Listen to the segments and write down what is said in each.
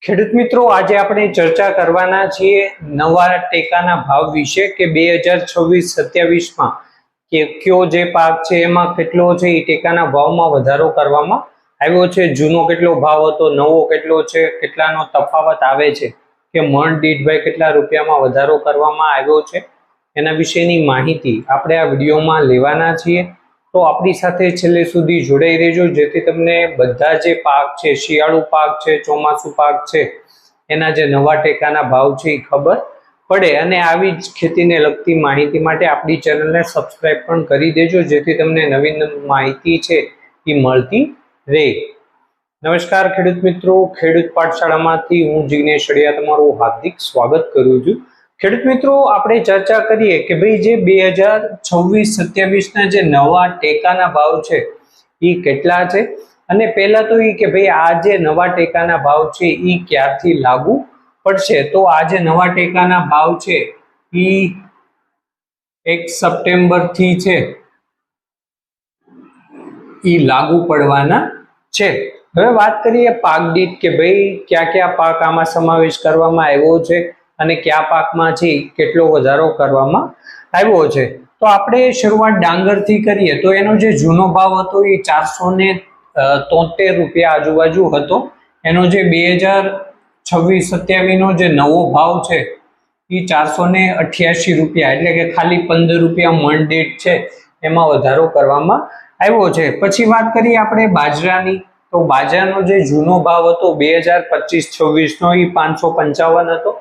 ખેડૂત મિત્રો, આજે આપણે ચર્ચા કરવાના છીએ નવા ટેકાના ભાવ વિશે કે 2026-27 કે કયો જે પાક છે એમાં કેટલો છે એ ટેકાના ભાવમાં વધારો કરવામાં આવ્યો છે, જૂનો કેટલો ભાવ હતો, નવો કેટલો છે, કેટલાનો તફાવત આવે છે કે મણ દીઠ ભાઈ કેટલા રૂપિયામાં વધારો કરવામાં આવ્યો છે, એના વિશેની માહિતી આપણે આ વિડીયોમાં લેવાના છીએ। તો આપણી સાથે છેલ્લે સુધી જોડાઈ રહેજો, જેથી તમને બધા જે પાક છે, શિયાળુ પાક છે, ચોમાસુ પાક છે, એના જે નવા ટેકાના ભાવ છે એ ખબર પડે। અને આવી જ ખેતીને લગતી માહિતી માટે આપણી ચેનલને સબસ્ક્રાઇબ પણ કરી દેજો, જેથી તમને નવી માહિતી છે એ મળતી રહે। નમસ્કાર ખેડૂત મિત્રો, ખેડૂત પાઠશાળામાંથી હું જિગ્નેશ અડિયા તમારું હાર્દિક સ્વાગત કરું છું। ખેડૂત મિત્રો, આપણે ચર્ચા કરીએ કે ભાઈ જે 2026-27 ના જે નવા ટેકાના ભાવ છે એ કેટલા છે, અને પહેલા તો એ કે ભાઈ આ જે નવા ટેકાના ભાવ છે એ ક્યારથી લાગુ પડશે। તો આ જે નવા ટેકાના ભાવ છે એ 1 સપ્ટેમ્બર થી છે એ લાગુ પડવાના છે। હવે વાત કરીએ પાક દીઠ કે ભાઈ કયા કયા પાક આમાં સમાવેશ કરવામાં આવ્યો છે અને કયા પાકમાં છે કેટલો વધારો કરવામાં આવ્યો છે। તો આપણે શરૂઆત ડાંગરથી કરીએ તો એનો જે જૂનો ભાવ હતો એ 473 રૂપિયા આજુબાજુ હતો। એનો જે 2026-27 નો જે નવો ભાવ છે એ 488 રૂપિયા, એટલે કે ખાલી 15 રૂપિયા મણ દીઠ છે એમાં વધારો કરવામાં આવ્યો છે। પછી વાત કરીએ આપણે બાજરાની, તો બાજરાનો જે જૂનો ભાવ હતો 2025-26 નો એ 555 હતો,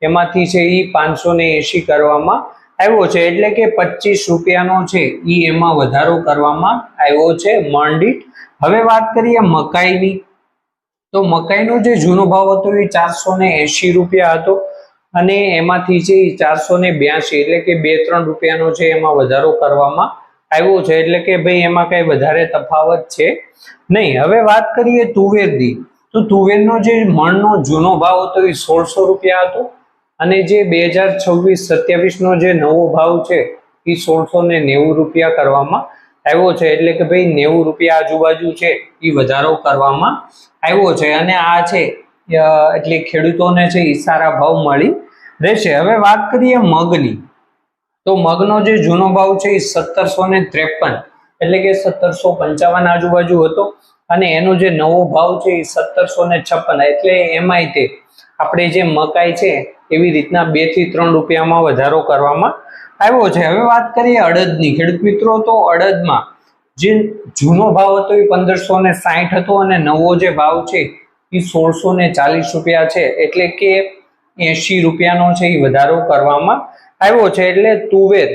એમાંથી છે એ 580 કરવામાં આવ્યો છે, એટલે કે 25 રૂપિયાનો છે એ એમાં વધારો કરવામાં આવ્યો છે મણ દીઠ। હવે વાત કરીએ મકાઈની, તો મકાઈનો જે જૂનો ભાવ હતો એ 480 રૂપિયા હતો, અને એમાંથી છે 482, એટલે કે 2-3 રૂપિયાનો છે એમાં વધારો કરવામાં આવ્યો છે, એટલે કે ભાઈ એમાં કઈ વધારે તફાવત છે નહીં। હવે વાત કરીએ તુવેરની, તો તુવેરનો જે મણનો જૂનો ભાવ હતો એ 1600 રૂપિયા હતો, અને જે 2026-27 નો જે નવો ભાવ છે એ 1690 રૂપિયા કરવામાં આવ્યો છે, એટલે કે ભાઈ 90 રૂપિયા આજુબાજુ છે એ વધારો કરવામાં આવ્યો છે, અને આ છે એટલે ખેડૂતોને છે એ સારા ભાવ મળી રહેશે। હવે વાત કરીએ મગની, તો મગનો જે જૂનો ભાવ છે એ 1753, એટલે કે 1755 આજુબાજુ હતો, અને એનો જે નવો ભાવ છે એ 1756, એટલે એમાંય તે આપણે જે મકાઈ છે એવી રીતના 2 થી 3 રૂપિયામાં વધારો કરવામાં આવ્યો છે। હવે વાત કરીએ અડદની, ખેડૂત મિત્રો, તો અડદમાં જે જૂનો ભાવ હતો એ 1560 હતો, અને નવો જે ભાવ છે એ 1640 રૂપિયા છે, એટલે કે 80 રૂપિયાનો છે એ વધારો કરવામાં આવ્યો છે। એટલે તુવેર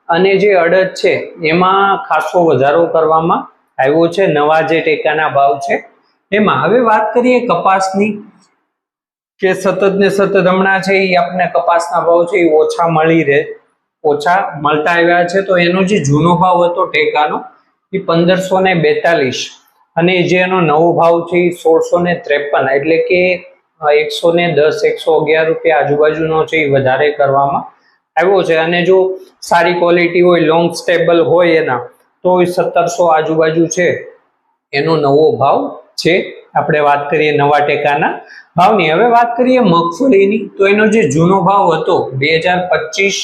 અને જે અડદ છે એમાં ખાસો વધારો કરવામાં આવ્યો છે નવા જે ટેકાના ભાવ છે એમાં। હવે વાત કરીએ કપાસની, કે સતત ને સતત હમણાં છે એ આપણને કપાસના ભાવ છે એ ઓછા મળતા આવ્યા છે। તો એનો જે જૂનો ભાવ હતો ટેકાનો એ 1542, અને જે એનો નવો ભાવ છે એ 1653, એટલે કે 110-111 રૂપિયા આજુબાજુનો છે એ વધારે કરવામાં આવ્યો છે, અને જો સારી ક્વોલિટી હોય, લોંગ સ્ટેબલ હોય એના, તો 1700 આજુબાજુ છે એનો નવો ભાવ છે। આપણે વાત કરીએ નવા ટેકાના ભાવની। હવે વાત કરીએ મગફળીની, તો એનો જે જૂનો ભાવ હતો 2025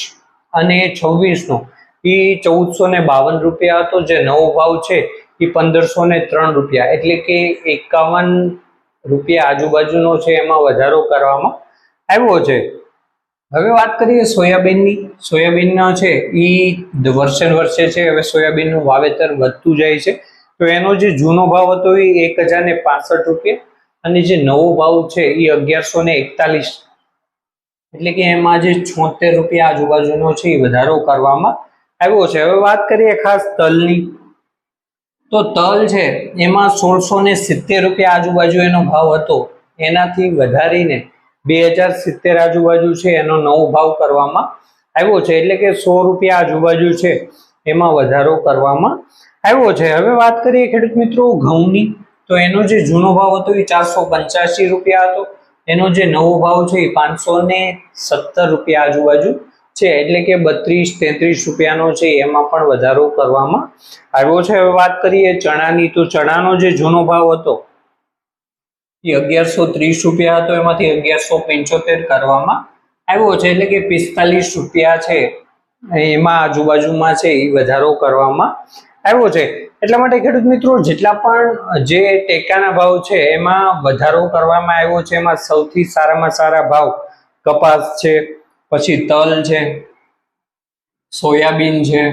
અને 26 નો એ 1452 રૂપિયા હતો, જે નવો ભાવ છે એ 1503 રૂપિયા, એટલે કે 51 રૂપિયા આજુબાજુનો છે એમાં વધારો કરવામાં આવ્યો છે। હવે વાત કરીએ સોયાબીનની, સોયાબીનનો છે એ વર્ષે વર્ષે છે હવે સોયાબીનનું વાવેતર વધતું જાય છે, તો એનો જે જૂનો ભાવ હતો એ 1065 રૂપિયા, અને જે નવો ભાવ છે એ 1141, એટલે કે એમાં જે 76 રૂપિયા આજુબાજુનો છે એ વધારો કરવામાં આવ્યો છે। હવે વાત કરીએ ખાસ તલની, તો તલ છે એમાં 1670 રૂપિયા આજુબાજુ એનો ભાવ હતો, એનાથી વધારીને 2070 આજુબાજુ છે એનો નવો ભાવ કરવામાં આવ્યો છે, એટલે કે 100 રૂપિયા આજુબાજુ છે એમાં વધારો કરવામાં આવ્યો છે। હવે વાત કરીએ ખેડૂત મિત્રો ઘઉંની, તો એનો જે જૂનો ભાવ હતો એ 485 રૂપિયા હતો, એનો જે નવો ભાવ છે એ 517 રૂપિયા આજુબાજુ છે, એટલે કે 32-33 રૂપિયાનો છે એમાં પણ વધારો કરવામાં આવ્યો છે। હવે વાત કરીએ ચણાની, તો ચણાનો જે જૂનો ભાવ હતો એ 1130 રૂપિયા હતો, એમાંથી 1175 કરવામાં આવ્યો છે, એટલે કે 45 રૂપિયા છે એમાં આજુબાજુમાં છે એ વધારો કરવામાં આવ્યો છે। એટલા માટે ખેડૂત મિત્રો જેટલા પણ જે ટેકાના ભાવ છે એમાં વધારો કરવામાં આવ્યો છે, એમાં સૌથી સારામાં સારા ભાવ કપાસ છે, પછી તલ છે, સોયાબીન છે,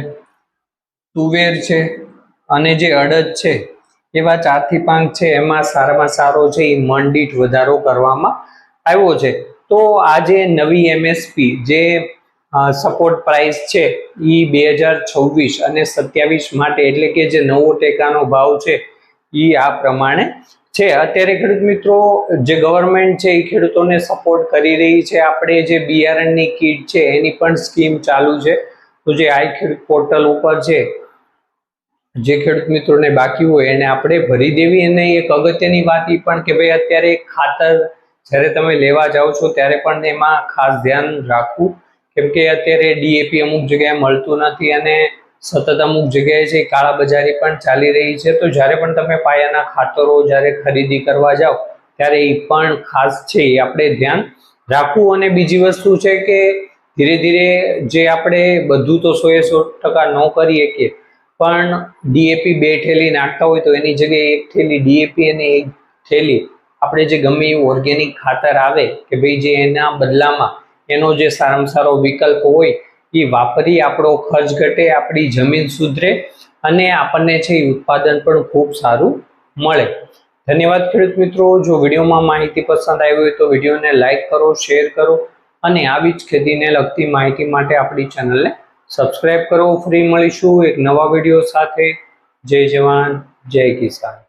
તુવેર છે અને જે અડદ છે, એવા 4 થી 5 છે એમાં સારામાં સારો છે એ મણ દીઠ વધારો કરવામાં આવ્યો છે। તો આ જે નવી એમએસપી જે સપોર્ટ પ્રાઇસ છે એ 2026 અને 27 માટે, એટલે કે જે નવો ટેકાનો ભાવ છે એ આ પ્રમાણે છે। અત્યારે ખેડૂત મિત્રો જે ગવર્મેન્ટ છે એ ખેડૂતોને સપોર્ટ કરી રહી છે। આપણે જે બિયારણની કીટ છે એની પણ સ્કીમ ચાલુ છે, તો જે આઈ ખેડૂત પોર્ટલ ઉપર છે, જે ખેડૂત મિત્રોને બાકી હોય એને આપણે ભરી દેવી। અને એક અગત્યની વાત એ પણ કે ભાઈ અત્યારે ખાતર જ્યારે તમે લેવા જાઓ છો ત્યારે પણ એમાં ખાસ ધ્યાન રાખવું, કેમ કે અત્યારે ડીએપી અમુક જગ્યાએ મળતું નથી અને સતત અમુક જગ્યાએ છે કાળાબજારી પણ ચાલી રહી છે। તો જ્યારે પણ તમે પાયાના ખાતરો જ્યારે ખરીદી કરવા જાઓ ત્યારે એ પણ ખાસ છે એ આપણે ધ્યાન રાખવું। અને બીજી વસ્તુ છે કે ધીરે ધીરે જે આપણે બધું તો 100% ન કરી શકીએ, પણ ડીએપી 2 થેલી નાખતા હોય તો એની જગ્યાએ 1 થેલી ડીએપી અને 1 થેલી આપણે જે ગમે એવું ઓર્ગેનિક ખાતર આવે કે ભાઈ જે એના બદલામાં એનો જે સારામાં સારો વિકલ્પ હોય એ વાપરી આપણો ખર્ચ ઘટે, આપણી જમીન સુધરે અને આપણને છે એ ઉત્પાદન પણ ખૂબ સારું મળે। ધન્યવાદ ખેડૂત મિત્રો। જો વિડીયોમાં માહિતી પસંદ આવી હોય તો વિડીયોને લાઈક કરો, શેર કરો અને આવી જ ખેતીને લગતી માહિતી માટે આપણી ચેનલને સબસ્ક્રાઇબ કરો। ફરી મળીશું એક નવા વિડીયો સાથે। જય જવાન, જય કિસાન।